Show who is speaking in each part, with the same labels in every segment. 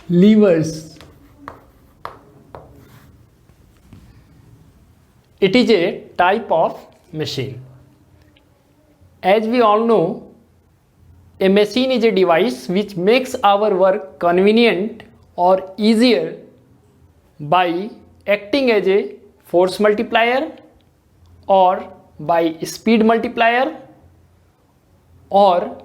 Speaker 1: levers. It is a type of machine. As we all know, a machine is a device which makes our work convenient or easier by acting as a force multiplier or by speed multiplier or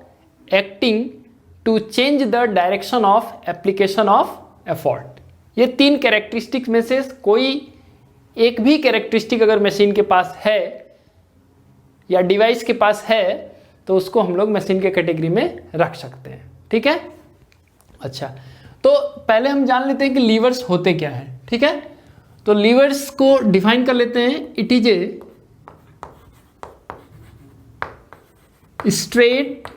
Speaker 1: acting to change the direction of application of effort. ये तीन characteristics में से कोई एक भी characteristic अगर machine के पास है या डिवाइस के पास है तो उसको हम लोग मशीन के कैटेगरी में रख सकते हैं। ठीक है, अच्छा, तो पहले हम जान लेते हैं कि लीवर्स होते क्या हैं। ठीक है, तो लीवर्स को डिफाइन कर लेते हैं। इट इज ए स्ट्रेट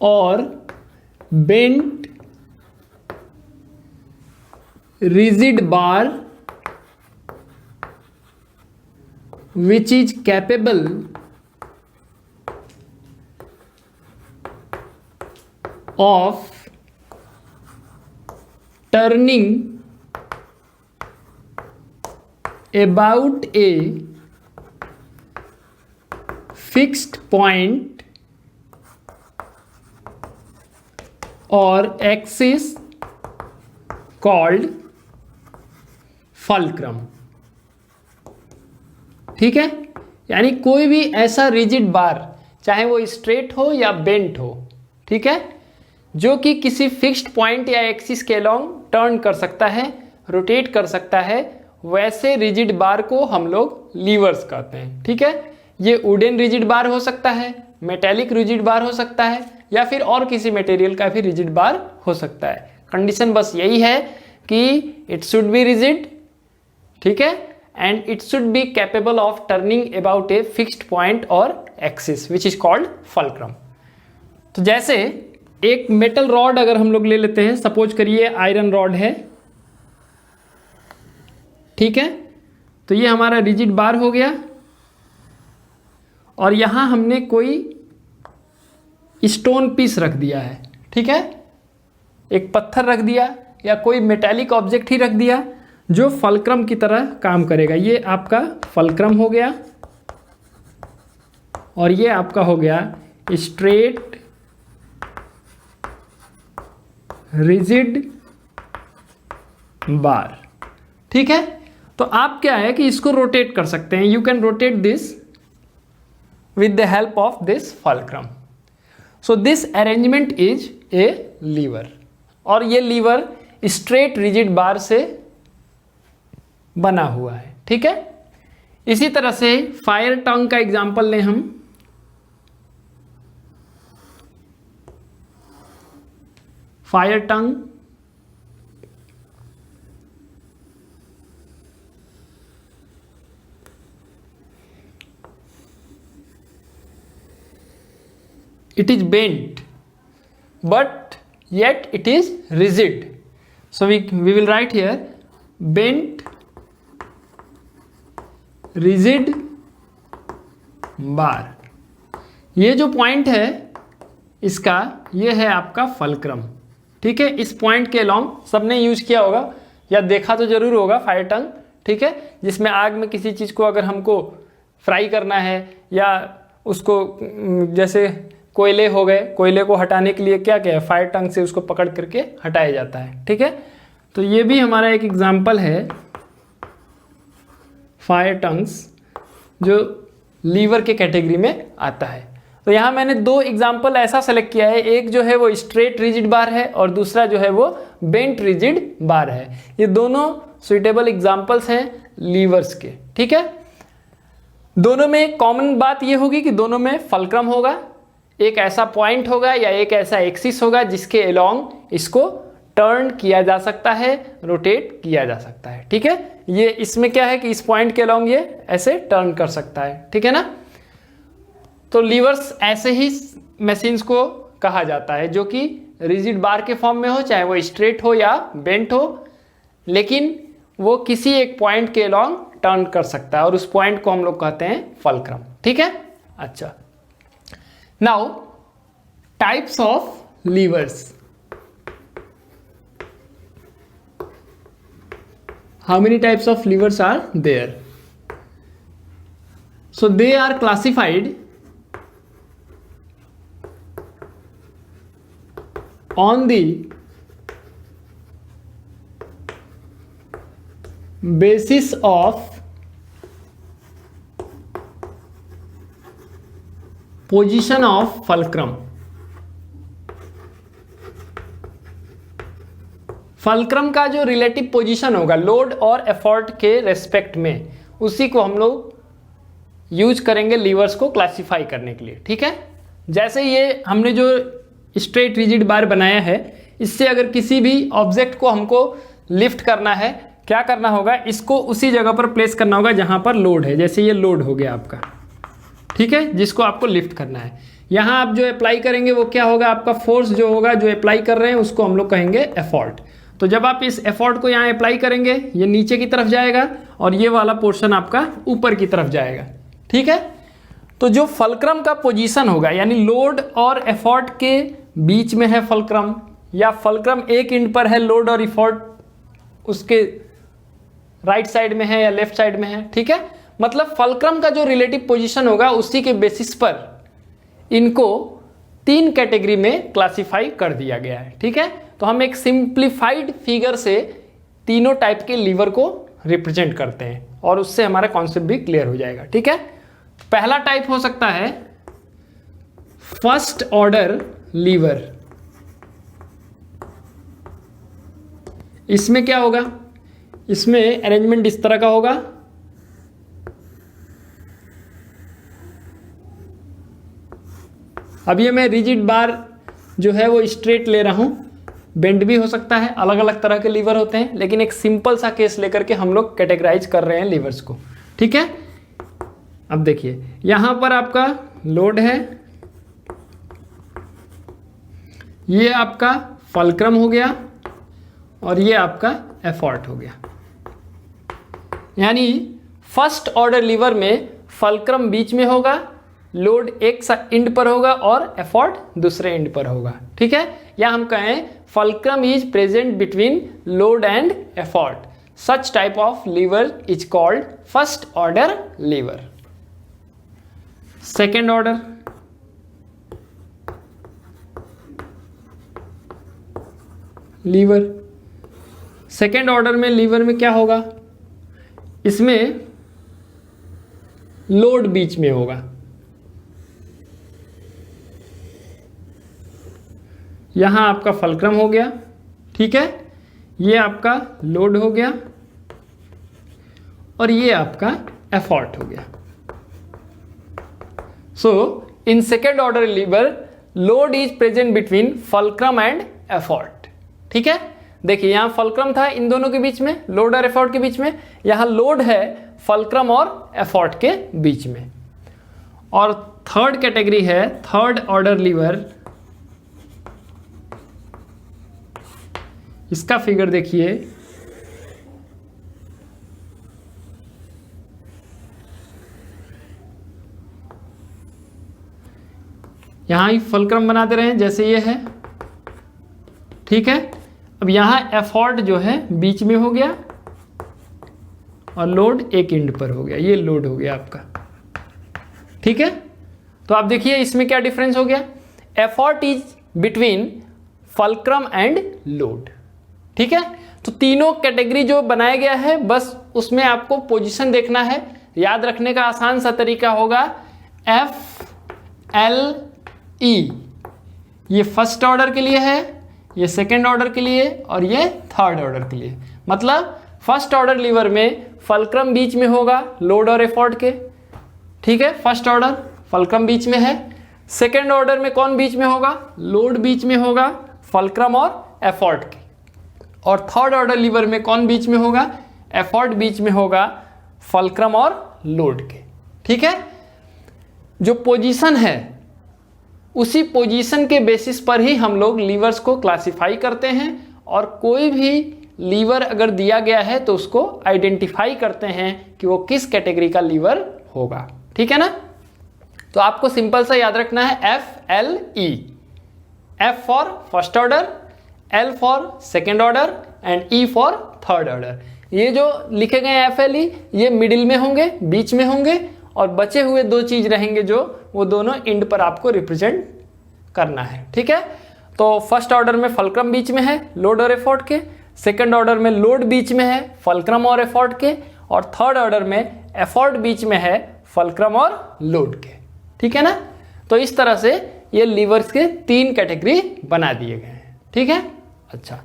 Speaker 1: और bent rigid bar which is capable of turning about a fixed point or axis called fulcrum. ठीक है, यानी कोई भी ऐसा रिजिड बार, चाहे वो स्ट्रेट हो या बेंट हो, ठीक है, जो कि किसी फिक्स्ड पॉइंट या एक्सिस के अलोंग टर्न कर सकता है, रोटेट कर सकता है, वैसे रिजिड बार को हम लोग लीवर्स कहते हैं। ठीक है, ये वुडन रिजिड बार हो सकता है, मेटेलिक रिजिड बार हो सकता है, या फिर और किसी मटेरियल का भी रिजिड बार हो सकता है। कंडीशन बस यही है कि इट शुड बी रिजिड, ठीक है, and it should be capable of turning about a fixed point और axis which is called fulcrum. तो जैसे एक मेटल रॉड अगर हम लोग ले लेते हैं, सपोज करिए आयरन रॉड है, ठीक है, तो ये हमारा रिजिड बार हो गया और यहां हमने कोई स्टोन पीस रख दिया है। ठीक है, एक पत्थर रख दिया या कोई मेटालिक ऑब्जेक्ट ही रख दिया जो फल्क्रम की तरह काम करेगा। ये आपका फल्क्रम हो गया और ये आपका हो गया स्ट्रेट रिजिड बार। ठीक है, तो आप क्या है कि इसको रोटेट कर सकते हैं। You can rotate this with the help of this fulcrum. So this arrangement is a lever, और ये लीवर स्ट्रेट रिजिड बार से बना हुआ है। ठीक है, इसी तरह से फायर टंग का एग्जांपल लें हम। Fire tongue it is bent but yet it is rigid, so we will write here bent rigid bar। ये जो पॉइंट है इसका, ये है आपका फल्क्रम। ठीक है, इस पॉइंट के अलोंग सबने यूज किया होगा या देखा तो जरूर होगा फायर टंग। ठीक है, जिसमें आग में किसी चीज को अगर हमको फ्राई करना है या उसको, जैसे कोयले हो गए, कोयले को हटाने के लिए क्या क्या है, फायर टंग से उसको पकड़ करके हटाया जाता है। ठीक है, तो ये भी हमारा एक एग्जाम्पल है फायर टंग्स, जो लीवर के कैटेगरी में आता है। तो यहाँ मैंने दो एग्जाम्पल ऐसा सेलेक्ट किया है, एक जो है वो स्ट्रेट रिजिड बार है और दूसरा जो है वो बेंट रिजिड बार है। ये दोनों सुइटेबल एग्जाम्पल्स हैं लीवर्स के। ठीक है, दोनों में कॉमन बात ये होगी कि दोनों में फल्क्रम होगा, एक ऐसा पॉइंट होगा या एक ऐसा एक्सिस होगा जिसके अलोंग इसको टर्न किया जा सकता है, रोटेट किया जा सकता है। ठीक है, ये इसमें क्या है कि इस पॉइंट के अलोंग ये ऐसे टर्न कर सकता है। ठीक है ना, तो लीवर्स ऐसे ही मशीन्स को कहा जाता है जो कि रिजिड बार के फॉर्म में हो, चाहे वो स्ट्रेट हो या बेंट हो, लेकिन वो किसी एक पॉइंट के अलोंग टर्न कर सकता है और उस पॉइंट को हम लोग कहते हैं फल्क्रम। ठीक है, अच्छा, now types of levers. How many types of levers are there? So they are classified on the basis of position of fulcrum. Fulcrum का जो रिलेटिव पोजीशन होगा लोड और एफर्ट के रेस्पेक्ट में, उसी को हम लोग यूज करेंगे लीवर्स को क्लासिफाई करने के लिए. ठीक है, जैसे ये हमने जो स्ट्रेट रिजिड बार बनाया है, इससे अगर किसी भी ऑब्जेक्ट को हमको लिफ्ट करना है, क्या करना होगा, इसको उसी जगह पर प्लेस करना होगा जहां पर लोड है. जैसे ये लोड हो गया आपका, ठीक है, जिसको आपको लिफ्ट करना है. यहां आप जो अप्लाई करेंगे वो क्या होगा, आपका फोर्स जो होगा, जो अप्लाई कर रहे हैं उसको हम लोग कहेंगे एफर्ट. तो जब आप इस एफर्ट को यहाँ अप्लाई करेंगे, ये नीचे की तरफ जाएगा और ये वाला पोर्शन आपका ऊपर की तरफ जाएगा. ठीक है, तो जो फल्क्रम का पोजीशन होगा, यानी लोड और एफर्ट के बीच में है फल्क्रम, या फल्क्रम एक एंड पर है, लोड और एफर्ट उसके राइट साइड में है या लेफ्ट साइड में है. ठीक है, मतलब फल्क्रम का जो रिलेटिव पोजीशन होगा उसी के बेसिस पर इनको 3 कैटेगरी में क्लासिफाई कर दिया गया है. ठीक है, तो हम एक सिंप्लीफाइड फिगर से तीनों टाइप के लीवर को रिप्रेजेंट करते हैं और उससे हमारा कॉन्सेप्ट भी क्लियर हो जाएगा. ठीक है, पहला टाइप हो सकता है फर्स्ट ऑर्डर लीवर. इसमें क्या होगा, इसमें अरेंजमेंट इस तरह का होगा. अब ये मैं रिजिड बार जो है वो स्ट्रेट ले रहा हूं, बेंड भी हो सकता है, अलग अलग तरह के लीवर होते हैं, लेकिन एक सिंपल सा केस लेकर के हम लोग कैटेगराइज कर रहे हैं लीवर्स को. ठीक है, अब देखिए यहां पर आपका लोड है, ये आपका फल्क्रम हो गया और ये आपका एफर्ट हो गया. यानी फर्स्ट ऑर्डर लीवर में फल्क्रम बीच में होगा, लोड एक एंड पर होगा और एफर्ट दूसरे एंड पर होगा. ठीक है, या हम कहें fulcrum is present between load and effort. Such type of lever is called first order lever. Second order, lever. Second order में लीवर में क्या होगा, इसमें लोड बीच में होगा, यहां आपका फल्क्रम हो गया. ठीक है, ये आपका लोड हो गया और ये आपका एफर्ट हो गया. So in second order lever load is present between fulcrum and effort. ठीक है, देखिए यहां फल्क्रम था इन दोनों के बीच में, लोड और एफर्ट के बीच में, यहां लोड है फल्क्रम और एफर्ट के बीच में. और थर्ड कैटेगरी है थर्ड ऑर्डर लीवर. इसका फिगर देखिए, यहां ही फल्क्रम बना दे रहे हैं जैसे ये है. ठीक है, अब यहां एफर्ट जो है बीच में हो गया और लोड एक एंड पर हो गया, ये लोड हो गया आपका. ठीक है, तो आप देखिए इसमें क्या डिफरेंस हो गया, effort is between fulcrum and load. ठीक है, तो तीनों कैटेगरी जो बनाया गया है, बस उसमें आपको पोजीशन देखना है. याद रखने का आसान सा तरीका होगा FLE. ये फर्स्ट ऑर्डर के लिए है, ये सेकेंड ऑर्डर के लिए और ये थर्ड ऑर्डर के लिए. मतलब फर्स्ट ऑर्डर लीवर में फल्क्रम बीच में होगा लोड और एफर्ट के. ठीक है, फर्स्ट ऑर्डर फल्क्रम बीच में है. सेकेंड ऑर्डर में कौन बीच में होगा, लोड बीच में होगा फल्क्रम और एफर्ट के. और थर्ड ऑर्डर लीवर में कौन बीच में होगा, एफर्ट बीच में होगा फल्क्रम और लोड के. ठीक है, जो पोजीशन है उसी पोजीशन के बेसिस पर ही हम लोग लीवर्स को क्लासिफाई करते हैं, और कोई भी लीवर अगर दिया गया है तो उसको आइडेंटिफाई करते हैं कि वो किस कैटेगरी का लीवर होगा. ठीक है ना, तो आपको सिंपल सा याद रखना है FLE. F for first order, L for second order and E for third order. ये जो लिखे गए FLE ये मिडिल में होंगे, बीच में होंगे, और बचे हुए दो चीज रहेंगे जो वो दोनों इंड पर आपको रिप्रेजेंट करना है। ठीक है, तो फर्स्ट ऑर्डर में फल्क्रम बीच में है लोड और एफर्ट के, सेकंड ऑर्डर में लोड बीच में है फल्क्रम और एफर्ट के, और थर्ड ऑर्डर में एफर्ट बीच में है फल्क्रम और लोड के। ठीक है ना, तो इस तरह से ये लीवर्स के 3 कैटेगरी बना दिए गए हैं। ठीक है, अच्छा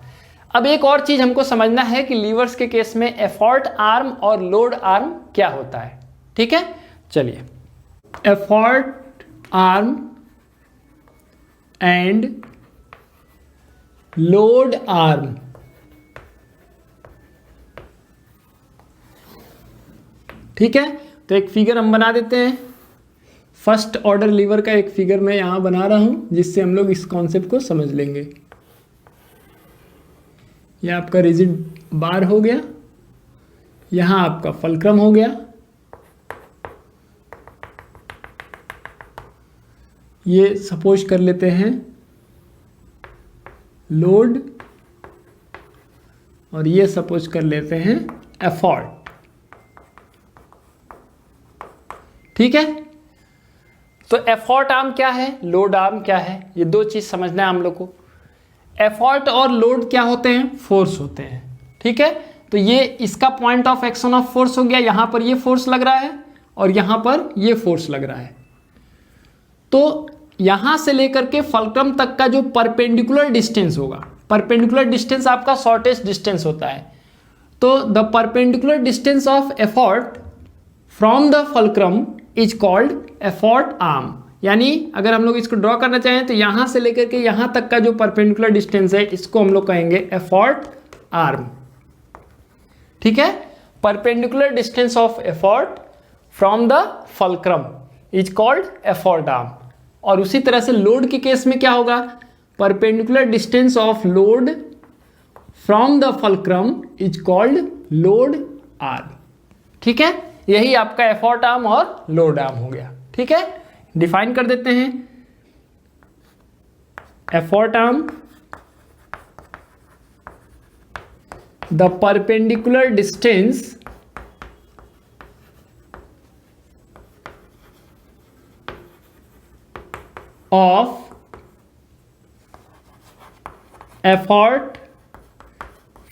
Speaker 1: अब एक और चीज हमको समझना है कि लीवर्स के केस में एफर्ट आर्म और लोड आर्म क्या होता है। ठीक है, चलिए, effort arm and load arm. ठीक है, तो एक फिगर हम बना देते हैं। फर्स्ट ऑर्डर लीवर का एक फिगर मैं यहां बना रहा हूं जिससे हम लोग इस कॉन्सेप्ट को समझ लेंगे। यह आपका रिजिड बार हो गया, यहां आपका फल्क्रम हो गया, ये सपोज कर लेते हैं लोड, और ये सपोज कर लेते हैं एफर्ट। ठीक है, तो एफर्ट आर्म क्या है, लोड आर्म क्या है, ये दो चीज समझना है हम लोग को। एफर्ट और लोड क्या होते हैं, फोर्स होते हैं। ठीक है, तो ये इसका point of action of force हो गया, यहां पर ये फोर्स लग रहा है और यहां पर ये फोर्स लग रहा है। तो यहां से लेकर के फल्क्रम तक का जो परपेंडिकुलर डिस्टेंस होगा, परपेंडिकुलर डिस्टेंस आपका शॉर्टेस्ट डिस्टेंस होता है, तो the perpendicular distance of effort from the fulcrum is called effort arm. यानी अगर हम लोग इसको ड्रॉ करना चाहें तो यहां से लेकर के यहां तक का जो परपेंडिकुलर डिस्टेंस है इसको हम लोग कहेंगे एफर्ट आर्म। ठीक है, perpendicular distance of effort from the fulcrum is called effort arm. और उसी तरह से लोड के केस में क्या होगा, perpendicular distance of load from the fulcrum is called load arm. ठीक है, यही आपका एफर्ट आर्म और लोड आर्म हो गया। ठीक है, डिफाइन कर देते हैं। Effort arm, the perpendicular distance of effort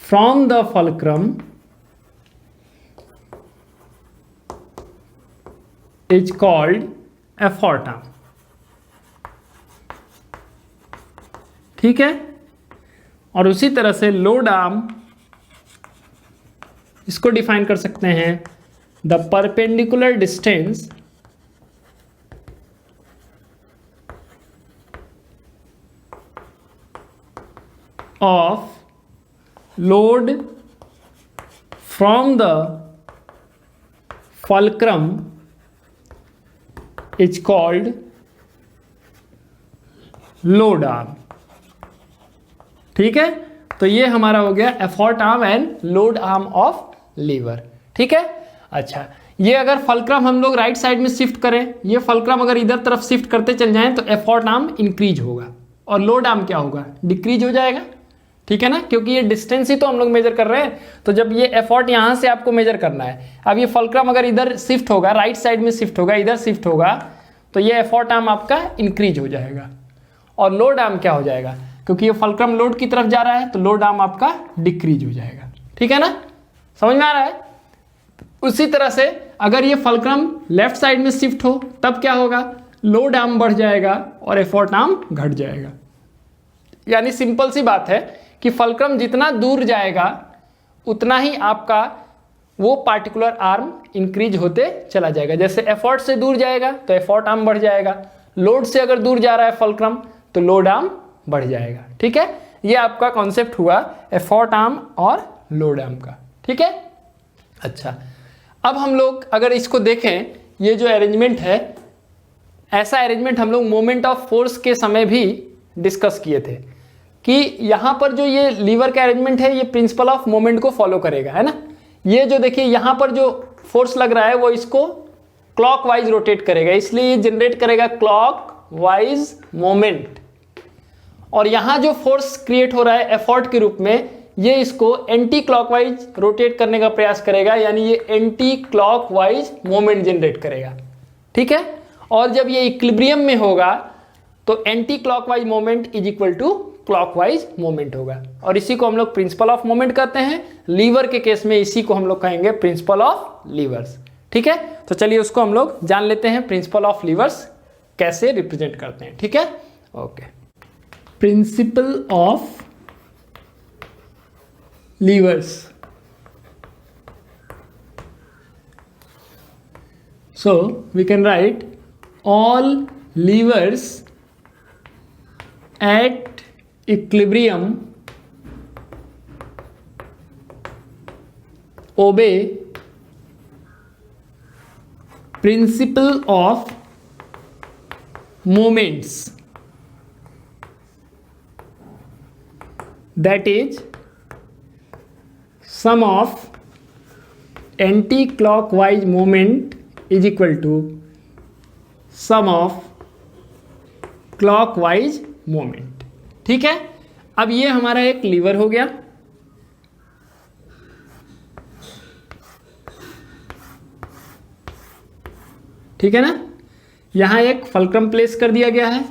Speaker 1: from the fulcrum is called effort arm. ठीक है, और उसी तरह से लोड आर्म, इसको डिफाइन कर सकते हैं the perpendicular distance of load from the fulcrum is called load arm. ठीक है, तो ये हमारा हो गया effort arm and load arm of lever. ठीक है, अच्छा ये अगर फल्क्रम हम लोग राइट साइड में शिफ्ट करें, ये फल्क्रम अगर इधर तरफ शिफ्ट करते चल जाएं तो एफर्ट आर्म इंक्रीज होगा और लोड आर्म क्या होगा, डिक्रीज हो जाएगा। ठीक है ना, क्योंकि ये डिस्टेंस ही तो हम लोग मेजर कर रहे हैं, तो जब ये एफर्ट यहां से आपको मेजर करना है, अब ये फल्क्रम अगर इधर शिफ्ट होगा, राइट साइड में शिफ्ट होगा, इधर शिफ्ट होगा, तो ये एफर्ट आर्म आपका इंक्रीज हो जाएगा। और लोड आर्म क्या हो जाएगा, क्योंकि ये फल्क्रम लोड की तरफ जा रहा है तो लोड आर्म आपका डिक्रीज हो जाएगा। ठीक है ना, समझ में आ रहा है। उसी तरह से अगर ये फल्क्रम लेफ्ट साइड में शिफ्ट हो तब क्या होगा, लोड आर्म बढ़ जाएगा और एफर्ट आर्म घट जाएगा। यानी सिंपल सी बात है कि फल्क्रम जितना दूर जाएगा उतना ही आपका वो पार्टिकुलर आर्म इंक्रीज होते चला जाएगा। जैसे एफर्ट से दूर जाएगा तो एफर्ट आर्म बढ़ जाएगा, लोड से अगर दूर जा रहा है फल्क्रम तो लोड आर्म बढ़ जाएगा। ठीक है, ये आपका कॉन्सेप्ट हुआ एफर्ट आर्म और लोड आर्म का। ठीक है, अच्छा अब हम लोग अगर इसको देखें, ये जो अरेंजमेंट है, ऐसा अरेंजमेंट हम लोग मोमेंट ऑफ फोर्स के समय भी डिस्कस किए थे कि यहाँ पर जो ये लीवर का अरेंजमेंट है ये प्रिंसिपल ऑफ मोमेंट को फॉलो करेगा, है ना। ये जो देखिए यहाँ पर जो फोर्स लग रहा है वो इसको क्लॉक वाइज रोटेट करेगा, इसलिए ये जनरेट करेगा क्लॉक वाइज मोमेंट। और यहाँ जो फोर्स क्रिएट हो रहा है एफर्ट के रूप में, ये इसको एंटी क्लॉकवाइज रोटेट करने का प्रयास करेगा, यानी ये एंटी क्लॉकवाइज मोमेंट जनरेट करेगा। ठीक है, और जब ये इक्विलिब्रियम में होगा तो anti clockwise moment is equal to clockwise moment होगा, और इसी को हम लोग प्रिंसिपल ऑफ मोमेंट कहते हैं। लीवर के केस में इसी को हम लोग कहेंगे प्रिंसिपल ऑफ लीवर्स। ठीक है, तो चलिए उसको हम लोग जान लेते हैं, प्रिंसिपल ऑफ लीवर्स कैसे रिप्रेजेंट करते हैं। ठीक है, okay. Principal of levers, so we can write all levers at equilibrium obey principle of moments, that is sum of anti-clockwise moment is equal to sum of clockwise moment। ठीक है, अब ये हमारा एक लीवर हो गया। ठीक है ना, यहां एक फल्क्रम प्लेस कर दिया गया है,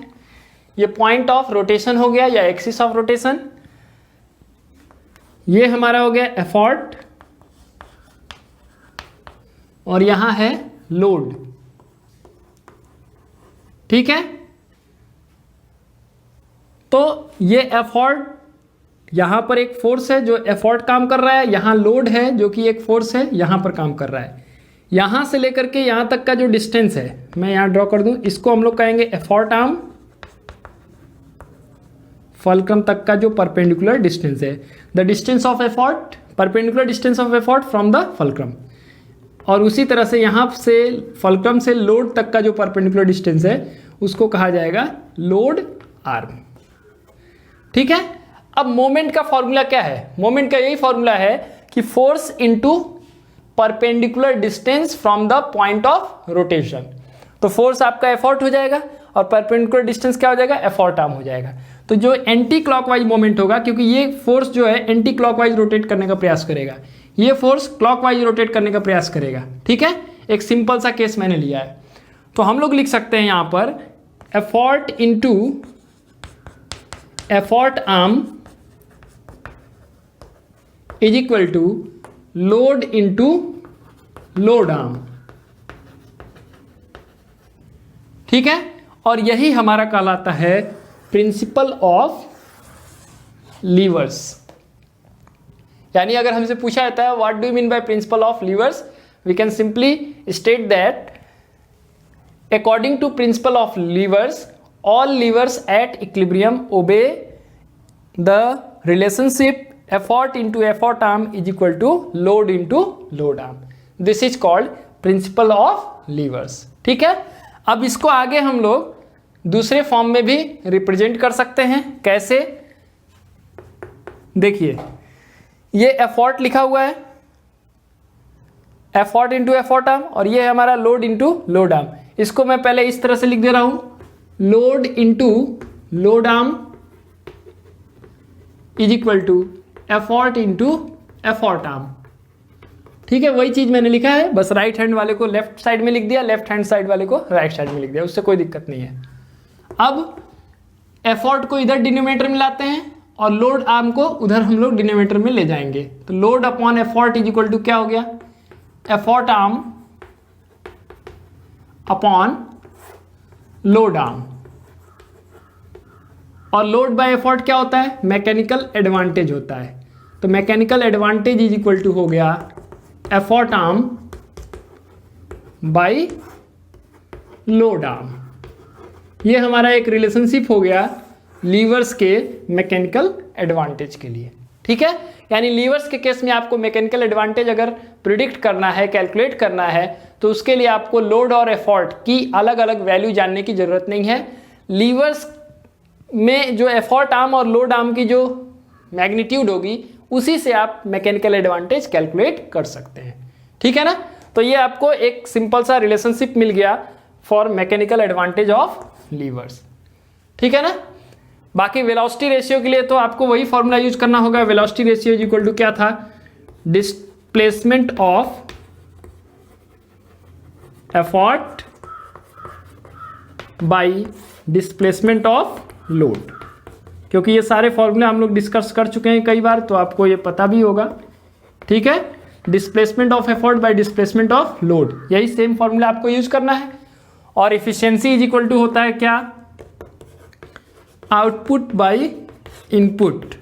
Speaker 1: ये पॉइंट ऑफ रोटेशन हो गया या एक्सिस ऑफ रोटेशन। ये हमारा हो गया एफर्ट, और यहां है लोड। ठीक है, तो ये एफर्ट, यहां पर एक फोर्स है जो एफर्ट काम कर रहा है, यहां लोड है जो कि एक फोर्स है यहां पर काम कर रहा है। यहां से लेकर के यहां तक का जो डिस्टेंस है, मैं यहां ड्रॉ कर दूं, इसको हम लोग कहेंगे एफर्ट आर्म। फल्क्रम तक का जो परपेंडिकुलर डिस्टेंस है, the distance of effort, perpendicular distance of effort from the fulcrum. और उसी तरह से यहां से फल्क्रम से लोड तक का जो परपेंडिकुलर डिस्टेंस है उसको कहा जाएगा लोड आर्म। ठीक है, अब मोमेंट का फॉर्मूला क्या है? मोमेंट का यही फॉर्मूला है कि force into perpendicular distance from the point of rotation. तो फोर्स आपका एफर्ट हो जाएगा और परपेंडिकुलर डिस्टेंस क्या हो जाएगा? एफर्ट आर्म हो जाएगा। तो जो एंटी क्लॉकवाइज मोमेंट होगा, क्योंकि ये फोर्स जो है एंटी क्लॉकवाइज रोटेट करने का प्रयास करेगा, ये फोर्स क्लॉकवाइज रोटेट करने का प्रयास करेगा। ठीक है, एक सिंपल सा केस मैंने लिया है, तो हम लोग लिख सकते हैं यहां पर effort into effort arm is equal to load into load arm. ठीक है, और यही हमारा कहलाता है प्रिंसिपल ऑफ लीवर्स। यानी अगर हमसे पूछा जाता है what do you mean by principle of levers, we can simply state that according to principle of levers all levers at equilibrium obey the relationship effort into effort arm is equal to load into load arm. This is called principle of levers. ठीक है, अब इसको आगे हम लोग दूसरे form में भी रिप्रेजेंट कर सकते हैं। कैसे? देखिए, ये एफर्ट लिखा हुआ है, एफर्ट इंटू एफर्ट आर्म, और ये है हमारा लोड इंटू लोड आर्म। इसको मैं पहले इस तरह से लिख दे रहा हूं, load into load arm is equal to effort into effort arm. ठीक है, वही चीज मैंने लिखा है, बस राइट हैंड वाले को लेफ्ट साइड में लिख दिया, लेफ्ट हैंड साइड वाले को राइट साइड में लिख दिया, उससे कोई दिक्कत नहीं है। अब एफर्ट को इधर डिनोमिनेटर में लाते हैं और लोड आर्म को उधर हम लोग डिनोमिनेटर में ले जाएंगे, तो load upon effort is equal to क्या हो गया? Effort arm upon load arm. और लोड बाय एफर्ट क्या होता है? मैकेनिकल एडवांटेज होता है। तो mechanical advantage is equal to हो गया effort arm by load arm. ये हमारा एक रिलेशनशिप हो गया लीवर्स के मैकेनिकल एडवांटेज के लिए। ठीक है, यानी लीवर्स के केस में आपको मैकेनिकल एडवांटेज अगर प्रिडिक्ट करना है, कैलकुलेट करना है, तो उसके लिए आपको लोड और एफर्ट की अलग अलग वैल्यू जानने की जरूरत नहीं है। लीवर्स में जो एफर्ट आर्म और लोड आर्म की जो मैग्नीट्यूड होगी, उसी से आप मैकेनिकल एडवांटेज कैलकुलेट कर सकते हैं। ठीक है ना, तो ये आपको एक सिंपल सा रिलेशनशिप मिल गया for mechanical advantage of levers. ठीक है ना, बाकी वेलोसिटी रेशियो के लिए तो आपको वही फॉर्मूला यूज करना होगा। Velocity ratio is equal to क्या था, displacement of effort by displacement of load. क्योंकि ये सारे फॉर्मूले हम लोग डिस्कस कर चुके हैं कई बार, तो आपको ये पता भी होगा। ठीक है, displacement of effort bye displacement of load, यही सेम फॉर्मूला आपको यूज करना है। और इफिशिएंसी इज इक्वल टू होता है क्या, आउटपुट बाय इनपुट,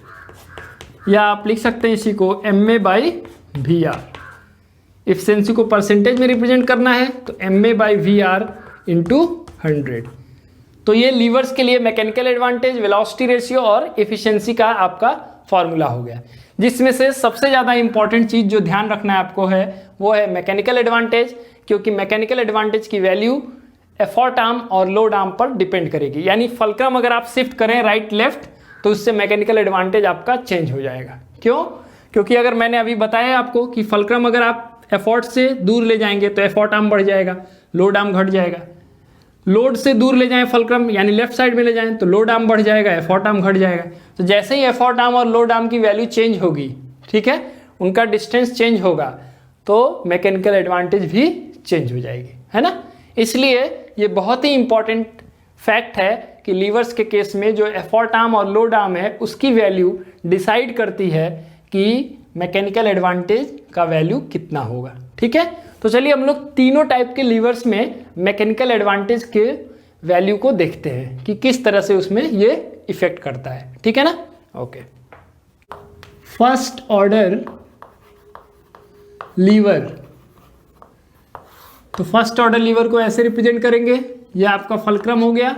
Speaker 1: या आप लिख सकते हैं इसी को MA बाई VR। इफिशिएंसी को परसेंटेज में रिप्रेजेंट करना है तो MA बाई VR इंटू 100। तो ये लीवर्स के लिए मैकेनिकल एडवांटेज, वेलोसिटी रेशियो और एफिशिएंसी का आपका फॉर्मूला हो गया, जिसमें से सबसे ज़्यादा इंपॉर्टेंट चीज़ जो ध्यान रखना है आपको है वो है मैकेनिकल एडवांटेज। क्योंकि मैकेनिकल एडवांटेज की वैल्यू एफर्ट आर्म और लोड आर्म पर डिपेंड करेगी। यानी फलक्रम अगर आप शिफ्ट करें राइट लेफ्ट तो उससे मैकेनिकल एडवांटेज आपका चेंज हो जाएगा। क्यों? क्योंकि अगर मैंने अभी बताया आपको कि फलक्रम अगर आप एफर्ट से दूर ले जाएंगे तो एफर्ट आर्म बढ़ जाएगा, लोड आर्म घट जाएगा। लोड से दूर ले जाएं फलक्रम, यानी लेफ्ट साइड में ले जाएं तो लोड आर्म बढ़ जाएगा, एफर्ट आर्म घट जाएगा। तो जैसे ही एफर्ट आर्म और लोड आर्म की वैल्यू चेंज होगी, ठीक है, उनका डिस्टेंस चेंज होगा तो मैकेनिकल एडवांटेज भी चेंज हो जाएगी, है ना। इसलिए ये बहुत ही इंपॉर्टेंट फैक्ट है कि लीवर्स के केस में जो एफर्ट आर्म और लोड आर्म है उसकी वैल्यू डिसाइड करती है कि मैकेनिकल एडवांटेज का वैल्यू कितना होगा। ठीक है, तो चलिए हम लोग तीनों टाइप के लीवर्स में मैकेनिकल एडवांटेज के वैल्यू को देखते हैं कि किस तरह से उसमें ये इफेक्ट करता है। ठीक है ना, ओके। फर्स्ट ऑर्डर लीवर, तो फर्स्ट ऑर्डर लीवर को ऐसे रिप्रेजेंट करेंगे, यह आपका फलक्रम हो गया,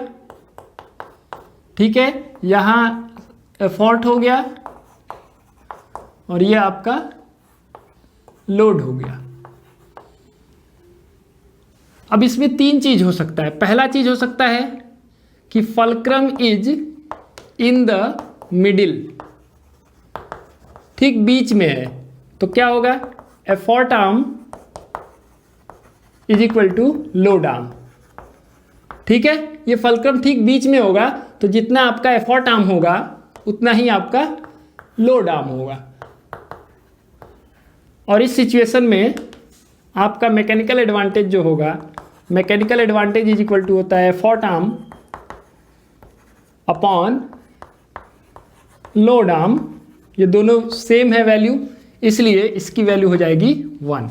Speaker 1: ठीक है, यहां एफर्ट हो गया और ये आपका लोड हो गया। अब इसमें तीन चीज हो सकता है। पहला चीज हो सकता है कि fulcrum is in the middle, ठीक बीच में है, तो क्या होगा, effort arm is equal to load arm. ठीक है, ये फलक्रम ठीक बीच में होगा तो जितना आपका एफर्ट आर्म होगा उतना ही आपका लोड आर्म होगा। और इस सिचुएशन में आपका मैकेनिकल एडवांटेज जो होगा, mechanical advantage is equal to होता है effort arm upon load arm. ये दोनों सेम है वैल्यू, इसलिए इसकी वैल्यू हो जाएगी 1।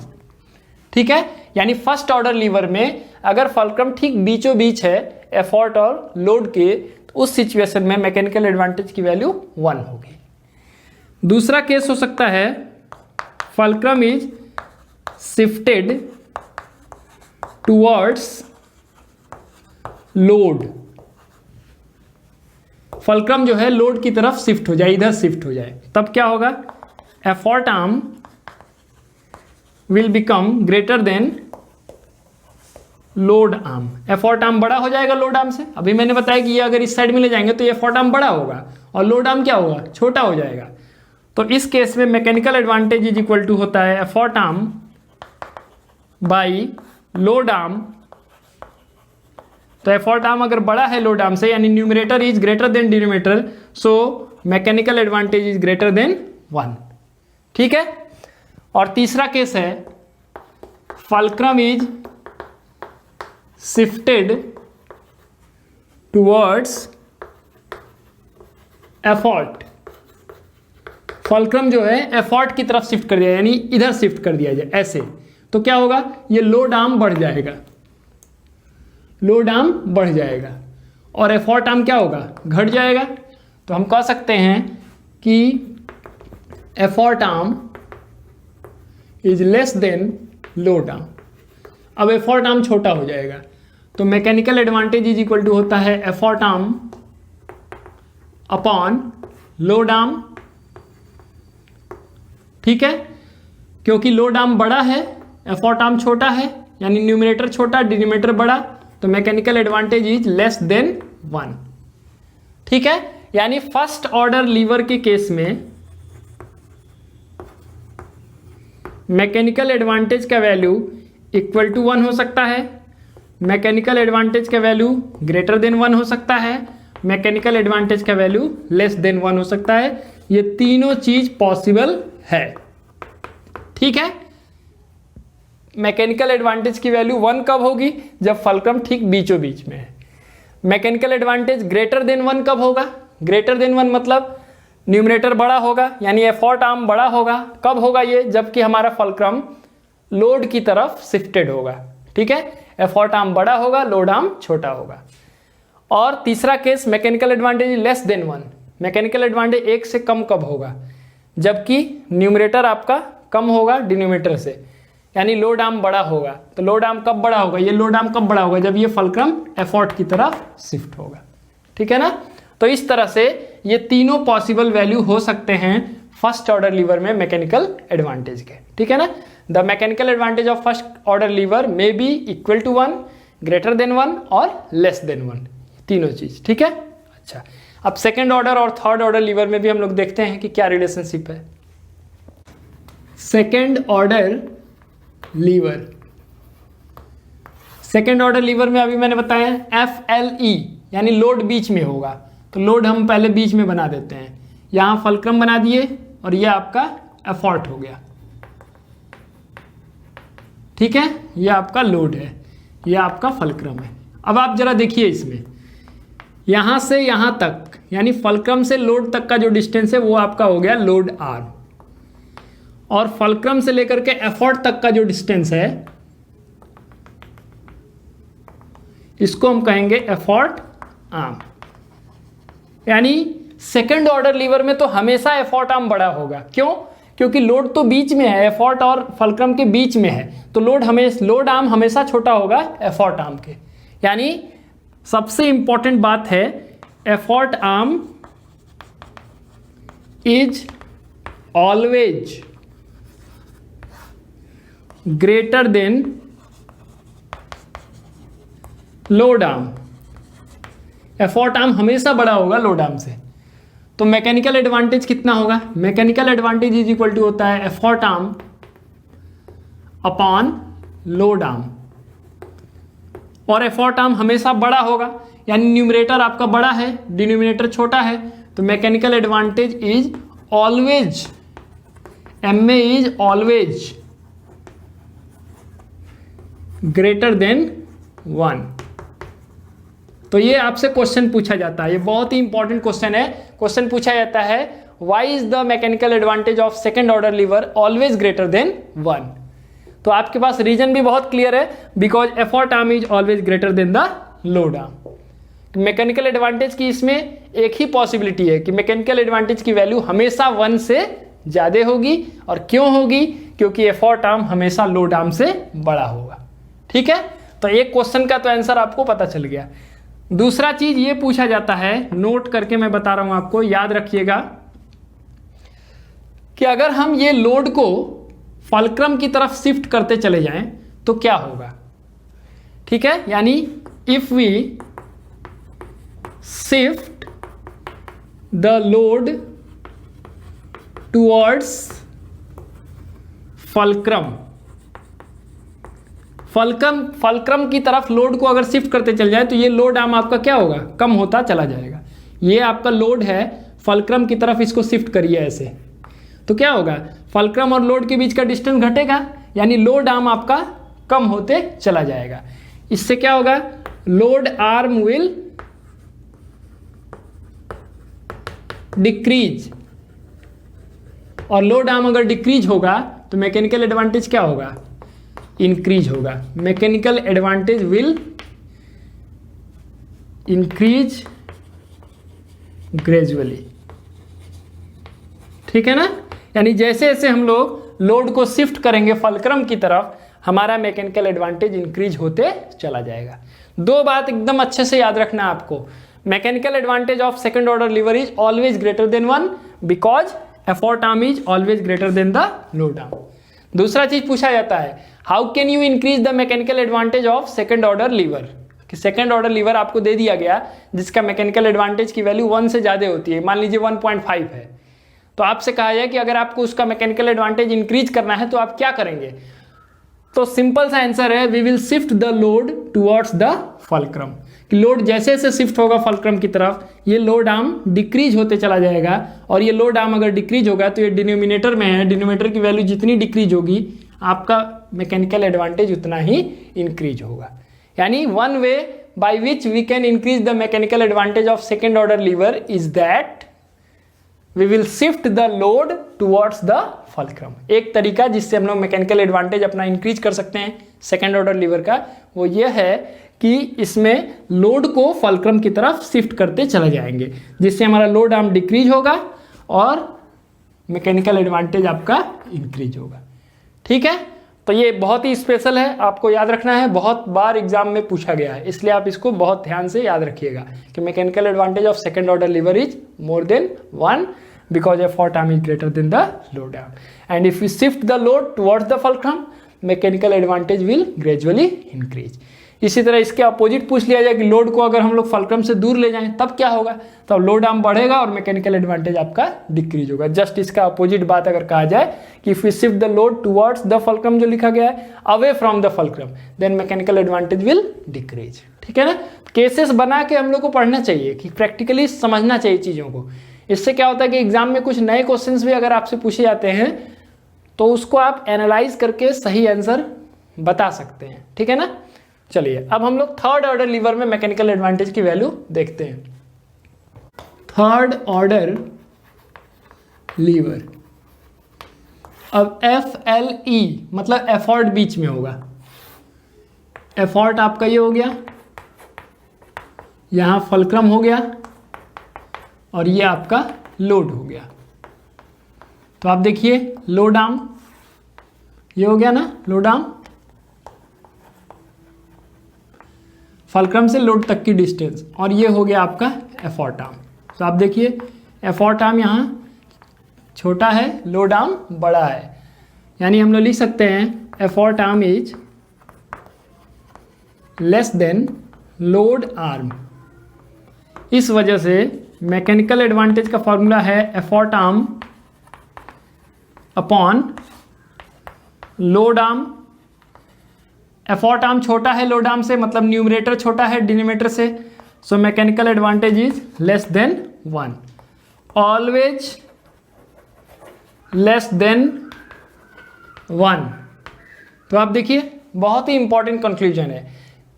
Speaker 1: ठीक है, यानी फर्स्ट ऑर्डर लीवर में अगर फलक्रम ठीक बीचों बीच है एफर्ट और लोड के, तो उस सिचुएशन में मैकेनिकल एडवांटेज की वैल्यू 1 होगी। दूसरा केस हो सकता है fulcrum is shifted towards load. Fulcrum जो है लोड की तरफ शिफ्ट हो जाए, इधर शिफ्ट हो जाए, तब क्या होगा, effort arm will become greater than load arm. Effort arm बड़ा हो जाएगा लोड आर्म से। अभी मैंने बताया कि ये अगर इस साइड में ले जाएंगे तो ये एफर्ट आर्म बड़ा होगा और लोड आर्म क्या होगा, छोटा हो जाएगा। तो इस केस में mechanical advantage is equal to होता है effort arm by load arm. तो एफर्ट आर्म अगर बड़ा है लोड आर्म से, यानी numerator is greater than denominator, so mechanical advantage is greater than 1। ठीक है, और तीसरा केस है fulcrum is shifted towards effort. Fulcrum जो है एफर्ट की तरफ शिफ्ट कर दिया, यानी इधर शिफ्ट कर दिया जाए ऐसे, तो क्या होगा, ये लोड आर्म बढ़ जाएगा, लोड आर्म बढ़ जाएगा और एफर्ट आर्म क्या होगा, घट जाएगा। तो हम कह सकते हैं कि effort arm is less than load arm. अब एफर्ट आर्म छोटा हो जाएगा, तो mechanical advantage is equal to होता है effort arm upon load arm. ठीक है, क्योंकि लोड आर्म बड़ा है, एफर्ट आर्म छोटा है, यानी न्यूमरेटर छोटा डिनोमिनेटर बड़ा, तो mechanical advantage is less than 1। ठीक है, यानी फर्स्ट ऑर्डर लीवर के केस में मैकेनिकल एडवांटेज का वैल्यू इक्वल टू 1 हो सकता है, मैकेनिकल एडवांटेज का वैल्यू ग्रेटर देन 1 हो सकता है, मैकेनिकल एडवांटेज का वैल्यू लेस देन 1 हो सकता है। ये तीनों चीज पॉसिबल है, ठीक है। मैकेनिकल एडवांटेज की वैल्यू 1 कब होगी? जब फलक्रम ठीक बीचों बीच में है। मैकेनिकल एडवांटेज ग्रेटर देन 1 कब होगा? ग्रेटर देन 1 मतलब न्यूमरेटर बड़ा होगा, यानी एफर्ट आर्म बड़ा होगा। कब होगा ये? जबकि हमारा फलक्रम लोड की तरफ शिफ्टेड होगा, ठीक है। एफर्ट आर्म बड़ा होगा, लोड आर्म छोटा होगा। और तीसरा case mechanical advantage less than 1। Mechanical advantage 1 से कम कब होगा? जबकि न्यूमरेटर आपका कम होगा डिनोमिनेटर से, यानी लोड आर्म बड़ा होगा। तो लोड आर्म कब बड़ा होगा? ये लोड आर्म कब बड़ा होगा? जब ये फलक्रम एफर्ट की तरफ शिफ्ट होगा, ठीक है ना। तो इस तरह से ये तीनों पॉसिबल वैल्यू हो सकते हैं फर्स्ट ऑर्डर लीवर में मैकेनिकल एडवांटेज के, ठीक है ना। The mechanical advantage of first order lever may be equal to 1, greater than 1 और लेस देन 1, तीनों चीज, ठीक है। अच्छा, अब सेकेंड ऑर्डर और थर्ड ऑर्डर लीवर में भी हम लोग देखते हैं कि क्या रिलेशनशिप है। Second order lever, second order lever में अभी मैंने बताया FLE यानी लोड बीच में होगा। तो लोड हम पहले बीच में बना देते हैं, यहां फलक्रम बना दिए और यह आपका एफर्ट हो गया, ठीक है। यह आपका लोड है, यह आपका फलक्रम है। अब आप जरा देखिए इसमें, यहां से यहां तक यानी फलक्रम से लोड तक का जो डिस्टेंस है वो आपका हो गया लोड आर्म, और फलक्रम से लेकर के एफर्ट तक का जो डिस्टेंस है इसको हम कहेंगे एफर्ट आर्म। यानी सेकंड ऑर्डर लीवर में तो हमेशा एफर्ट आर्म बड़ा होगा। क्यों? क्योंकि लोड तो बीच में है, एफर्ट और फलक्रम के बीच में है, तो लोड आर्म हमेशा छोटा होगा एफर्ट आर्म के। यानी सबसे इंपॉर्टेंट बात है effort arm is always greater than load arm. Effort arm हमेशा बड़ा होगा लोड आर्म से। तो मैकेनिकल एडवांटेज कितना होगा? Mechanical advantage is equal to होता है effort arm upon load arm, और एफर्ट आर्म हमेशा बड़ा होगा, यानी न्यूमरेटर आपका बड़ा है, डिनोमिनेटर छोटा है। तो mechanical advantage is always, MA is always greater than 1। तो ये आपसे क्वेश्चन पूछा जाता है, ये बहुत ही इंपॉर्टेंट क्वेश्चन है। क्वेश्चन पूछा जाता है why is the mechanical advantage of second order lever always greater than 1। तो आपके पास रीजन भी बहुत क्लियर है, because effort arm is always greater than the load arm. Mechanical advantage की इसमें एक ही पॉसिबिलिटी है कि मैकेनिकल एडवांटेज की वैल्यू हमेशा 1 से ज्यादा होगी। और क्यों होगी? क्योंकि एफर्ट आर्म हमेशा लोड आर्म से बड़ा होगा, ठीक है। तो एक क्वेश्चन का तो आंसर आपको पता चल गया। दूसरा चीज ये पूछा जाता है, नोट करके मैं बता रहा हूं आपको, याद रखिएगा कि अगर हम ये लोड को फलक्रम की तरफ शिफ्ट करते चले जाएं तो क्या होगा, ठीक है। यानी if we shift the load towards fulcrum, fulcrum की तरफ लोड को अगर शिफ्ट करते चल जाए तो ये लोड आर्म आपका क्या होगा? कम होता चला जाएगा। ये आपका लोड है, फलक्रम की तरफ इसको शिफ्ट करिए ऐसे, तो क्या होगा? फलक्रम और लोड के बीच का डिस्टेंस घटेगा, यानी लोड आर्म आपका कम होते चला जाएगा। इससे क्या होगा? लोड आर्म विल डिक्रीज, और लोड आर्म अगर डिक्रीज होगा तो मैकेनिकल एडवांटेज क्या होगा? इंक्रीज होगा। Mechanical advantage will increase gradually, ठीक है ना। यानी जैसे जैसे हम लोग लोड को शिफ्ट करेंगे फलक्रम की तरफ, हमारा मैकेनिकल एडवांटेज इंक्रीज होते चला जाएगा। दो बात एकदम अच्छे से याद रखना है आपको। Mechanical advantage of second order lever is always greater than 1 because effort arm is always greater than the load arm. दूसरा चीज पूछा जाता है, how can you increase the mechanical advantage of second order liver. कि second order liver आपको दे दिया गया जिसका मैकेनिकल एडवांटेज की वैल्यू 1 से ज्यादा होती है, मान लीजिए 1.5 है, तो आपसे कहा जाए कि अगर आपको उसका मैकेनिकल एडवांटेज इंक्रीज करना है तो आप क्या करेंगे? तो सिंपल सा आंसर है, we will shift the load towards the fulcrum. कि लोड जैसे जैसे शिफ्ट होगा फलक्रम की तरफ ये लोड आर्म डिक्रीज होते चला जाएगा, और ये लोड आर्म अगर डिक्रीज होगा तो ये डिनोमिनेटर में है, डिनोमिनेटर की वैल्यू जितनी डिक्रीज होगी आपका मैकेनिकल एडवांटेज उतना ही इंक्रीज होगा। यानी one way by which we can increase the mechanical advantage of second order lever is that we will shift the load towards the fulcrum. एक तरीका जिससे हम लोग मैकेनिकल एडवांटेज अपना इंक्रीज कर सकते हैं सेकेंड ऑर्डर लीवर का, वो ये है कि इसमें लोड को फलक्रम की तरफ शिफ्ट करते चले जाएंगे, जिससे हमारा लोड आर्म डिक्रीज होगा और मैकेनिकल एडवांटेज आपका इंक्रीज होगा। ठीक है, तो ये बहुत ही स्पेशल है, आपको याद रखना है, बहुत बार एग्जाम में पूछा गया है, इसलिए आप इसको बहुत ध्यान से याद रखिएगा कि mechanical advantage of second order lever is more than 1 because effort arm is greater than the load arm, and if we shift the load towards the fulcrum mechanical advantage will gradually increase। इसी तरह इसके opposite पूछ लिया जाए कि load को अगर हम लोग फलक्रम से दूर ले जाएं तब क्या होगा, तब लोड आर्म बढ़ेगा और मैकेनिकल एडवांटेज आपका डिक्रीज होगा। जस्ट इसका अपोजिट बात अगर कहा जाए कि if we shift the load towards the fulcrum जो लिखा गया है away from the fulcrum then mechanical advantage will decrease. ठीक है ना, केसेस बना के हम लोग को पढ़ना चाहिए कि प्रैक्टिकली समझना चाहिए चीज़ों को। इससे क्या होता है कि एग्जाम में कुछ नए क्वेश्चंस भी अगर आपसे पूछे जाते हैं तो उसको आप एनालाइज करके सही आंसर बता सकते हैं। ठीक है ना, चलिए अब हम लोग थर्ड ऑर्डर लीवर में मैकेनिकल एडवांटेज की वैल्यू देखते हैं। थर्ड ऑर्डर लीवर, अब FLE मतलब एफर्ट बीच में होगा। एफर्ट आपका ये हो गया, यहां फलक्रम हो गया और ये आपका लोड हो गया। तो आप देखिए लोड आर्म ये हो गया ना, लोड आर्म फलक्रम से लोड तक की डिस्टेंस, और ये हो गया आपका एफर्ट आर्म। तो आप देखिए एफर्ट आर्म यहाँ छोटा है, लोड आर्म बड़ा है, यानी हम लोग लिख सकते हैं effort arm is less than load arm. इस वजह से मैकेनिकल एडवांटेज का फॉर्मूला है effort arm upon load arm. Effort arm छोटा है लोड आर्म से, मतलब न्यूमरेटर छोटा है डिनोमिनेटर से, सो mechanical advantage is less than 1, always less than 1। तो आप देखिए बहुत ही इंपॉर्टेंट कंक्लूजन है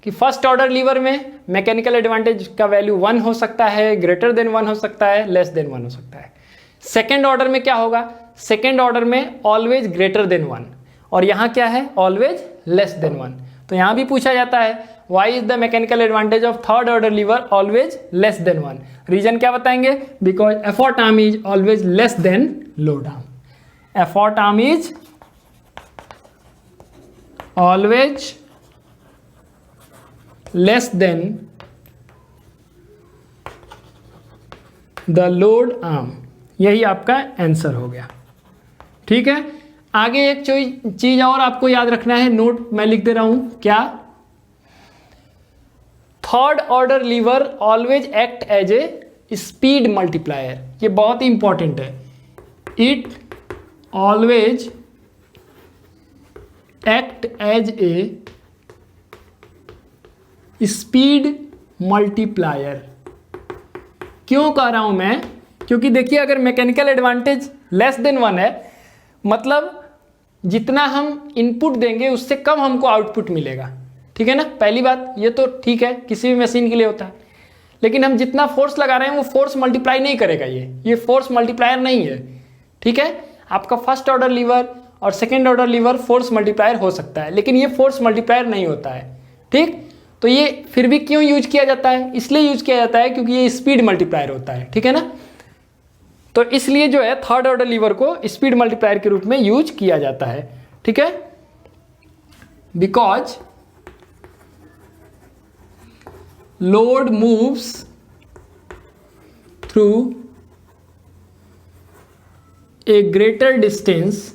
Speaker 1: कि फर्स्ट ऑर्डर लीवर में मैकेनिकल एडवांटेज का वैल्यू 1 हो सकता है, ग्रेटर देन 1 हो सकता है, लेस देन 1 हो सकता है। सेकेंड ऑर्डर में क्या होगा, सेकेंड ऑर्डर में ऑलवेज ग्रेटर देन 1, और यहाँ क्या है ऑलवेज लेस देन 1। तो यहाँ भी पूछा जाता है why is the mechanical advantage of third order lever always less than 1। Reason क्या बताएंगे, because effort arm is always less than load arm. Effort arm is always less than the load arm, यही आपका answer हो गया। ठीक है, आगे एक चीज और आपको याद रखना है, नोट मैं लिख दे रहा हूं, क्या, third order lever always act as a speed multiplier. ये बहुत ही इंपॉर्टेंट है, it always act as a speed multiplier. क्यों कह रहा हूं मैं, क्योंकि देखिए अगर मैकेनिकल एडवांटेज लेस देन 1 है, मतलब जितना हम इनपुट देंगे उससे कम हमको आउटपुट मिलेगा। ठीक है ना, पहली बात ये तो ठीक है, किसी भी मशीन के लिए होता है, लेकिन हम जितना फोर्स लगा रहे हैं वो फोर्स मल्टीप्लाई नहीं करेगा, ये फोर्स मल्टीप्लायर नहीं है। ठीक है, आपका फर्स्ट ऑर्डर लीवर और second order liver force multiplier हो सकता है, लेकिन ये फोर्स मल्टीप्लायर नहीं होता है। ठीक, तो ये फिर भी क्यों यूज किया जाता है, इसलिए यूज किया जाता है क्योंकि ये स्पीड मल्टीप्लायर होता है। ठीक है ना, तो इसलिए जो है थर्ड ऑर्डर लीवर को स्पीड मल्टीप्लायर के रूप में यूज किया जाता है। ठीक है, because load moves through a greater distance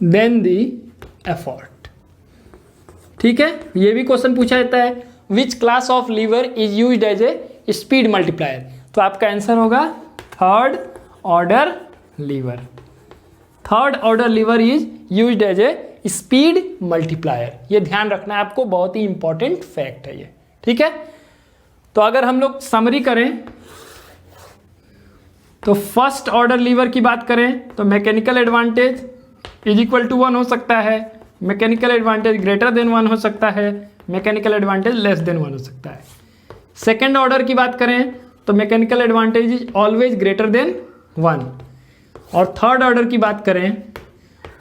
Speaker 1: than the effort. ठीक है, ये भी क्वेश्चन पूछा जाता है, which class of lever is used as a speed multiplier. तो आपका आंसर होगा third order lever. Third order lever is used as a speed multiplier. ये ध्यान रखना है आपको, बहुत ही इंपॉर्टेंट फैक्ट है ये, ठीक है। तो अगर हम लोग समरी करें तो फर्स्ट ऑर्डर लीवर की बात करें तो mechanical advantage is equal to 1 हो सकता है, मैकेनिकल एडवांटेज ग्रेटर देन 1 हो सकता है, मैकेनिकल एडवांटेज लेस देन 1 हो सकता है। सेकेंड ऑर्डर की बात करें तो mechanical advantage is always greater than 1, और थर्ड ऑर्डर की बात करें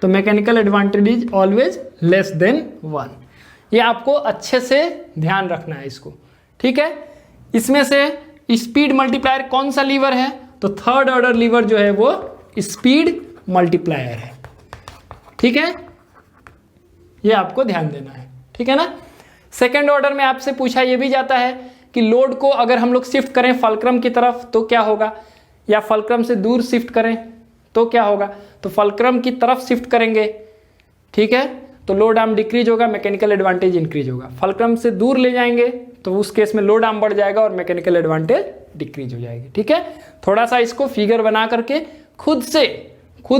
Speaker 1: तो mechanical advantage is always less than 1। ये आपको अच्छे से ध्यान रखना है इसको, ठीक है। इसमें से स्पीड मल्टीप्लायर कौन सा लीवर है, तो थर्ड ऑर्डर लीवर जो है वो स्पीड मल्टीप्लायर है, ठीक है। ये आपको ध्यान देना है, ठीक है ना। सेकेंड ऑर्डर में आपसे पूछा ये भी जाता है कि लोड को अगर हम लोग शिफ्ट करें फलक्रम की तरफ तो क्या होगा, या फलक्रम से दूर शिफ्ट करें तो क्या होगा। तो फलक्रम की तरफ शिफ्ट करेंगे, ठीक है, तो लोड आर्म डिक्रीज होगा, मैकेनिकल एडवांटेज इंक्रीज होगा। फलक्रम से दूर ले जाएंगे तो उस केस में लोड आर्म बढ़ जाएगा और मैकेनिकल एडवांटेज डिक्रीज हो जाएगी, ठीक है। थोड़ा सा इसको फिगर बना करके खुद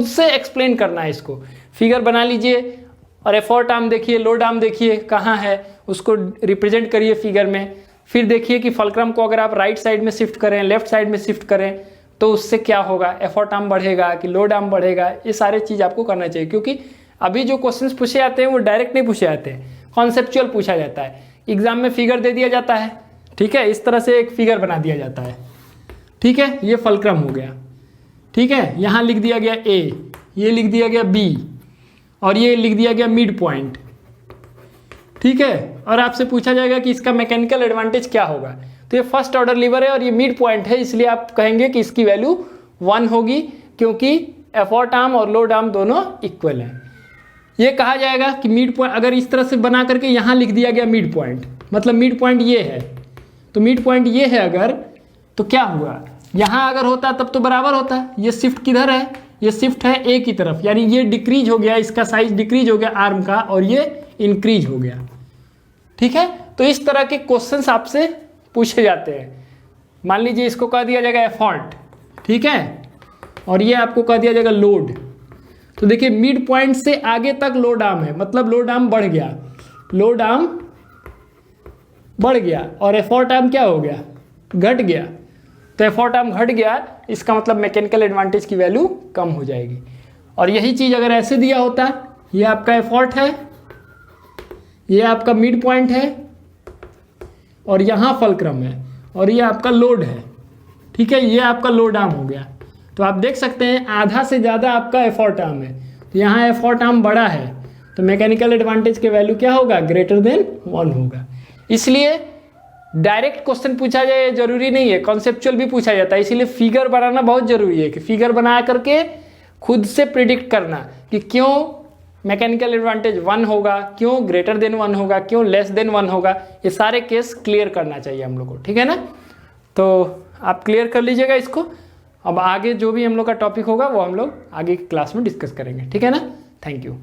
Speaker 1: से एक्सप्लेन करना है इसको। फिगर बना लीजिए और एफर्ट आर्म देखिए, लोड आर्म देखिए कहाँ है, उसको रिप्रेजेंट करिए फिगर में। फिर देखिए कि फलक्रम को अगर आप राइट साइड में शिफ्ट करें, लेफ्ट साइड में शिफ्ट करें तो उससे क्या होगा, एफर्ट आर्म बढ़ेगा कि लोड आर्म बढ़ेगा। ये सारे चीज़ आपको करना चाहिए, क्योंकि अभी जो क्वेश्चंस पूछे जाते हैं वो डायरेक्ट नहीं पूछे जाते हैं, कॉन्सेप्चुअल पूछा जाता है। एग्जाम में फिगर दे दिया जाता है, ठीक है, इस तरह से एक फिगर बना दिया जाता है, ठीक है। ये फलक्रम हो गया, ठीक है, यहाँ लिख दिया गया ए, ये लिख दिया गया बी, और ये लिख दिया गया मिड पॉइंट, ठीक है। और आपसे पूछा जाएगा कि इसका मैकेनिकल एडवांटेज क्या होगा, तो ये फर्स्ट ऑर्डर लीवर है और ये मिड पॉइंट है, इसलिए आप कहेंगे कि इसकी वैल्यू 1 होगी, क्योंकि एफर्ट आर्म और लोड आर्म दोनों इक्वल हैं। ये कहा जाएगा कि मिड पॉइंट अगर इस तरह से बना करके यहाँ लिख दिया गया मिड पॉइंट, मतलब मिड पॉइंट ये है, तो मिड पॉइंट ये है अगर, तो क्या हुआ, यहाँ अगर होता तब तो बराबर होता। ये शिफ्ट किधर है, ये शिफ्ट है ए की तरफ, यानी ये डिक्रीज हो गया, इसका साइज डिक्रीज हो गया आर्म का, और ये इंक्रीज हो गया, ठीक है। तो इस तरह के क्वेश्चंस आपसे पूछे जाते हैं। मान लीजिए इसको कह दिया जाएगा एफर्ट, ठीक है, और ये आपको कह दिया जाएगा लोड। तो देखिए मिड पॉइंट से आगे तक लोड आर्म है, मतलब लोड आर्म बढ़ गया, लोड आर्म बढ़ गया, और एफर्ट आर्म क्या हो गया, घट गया। तो एफर्ट आर्म घट गया, इसका मतलब मैकेनिकल एडवांटेज की वैल्यू कम हो जाएगी। और यही चीज़ अगर ऐसे दिया होता, ये आपका एफर्ट है, ये आपका मिड पॉइंट है, और यहाँ फलक्रम है, और ये आपका लोड है, ठीक है, ये आपका लोड आर्म हो गया। तो आप देख सकते हैं आधा से ज़्यादा आपका एफर्ट आर्म है, तो यहाँ एफर्ट आर्म बड़ा है, तो मैकेनिकल एडवांटेज के वैल्यू क्या होगा, ग्रेटर देन 1 होगा। इसलिए डायरेक्ट क्वेश्चन पूछा जाए जरूरी नहीं है, कॉन्सेप्चुअल भी पूछा जाता है, इसीलिए फिगर बनाना बहुत जरूरी है कि फिगर बना करके खुद से प्रिडिक्ट करना कि क्यों मैकेनिकल एडवांटेज 1 होगा, क्यों ग्रेटर देन 1 होगा, क्यों लेस देन 1 होगा। ये सारे केस क्लियर करना चाहिए हम लोग को, ठीक है ना। तो आप क्लियर कर लीजिएगा इसको। अब आगे जो भी हम लोग का टॉपिक होगा वो हम लोग आगे की क्लास में डिस्कस करेंगे, ठीक है ना। Thank you.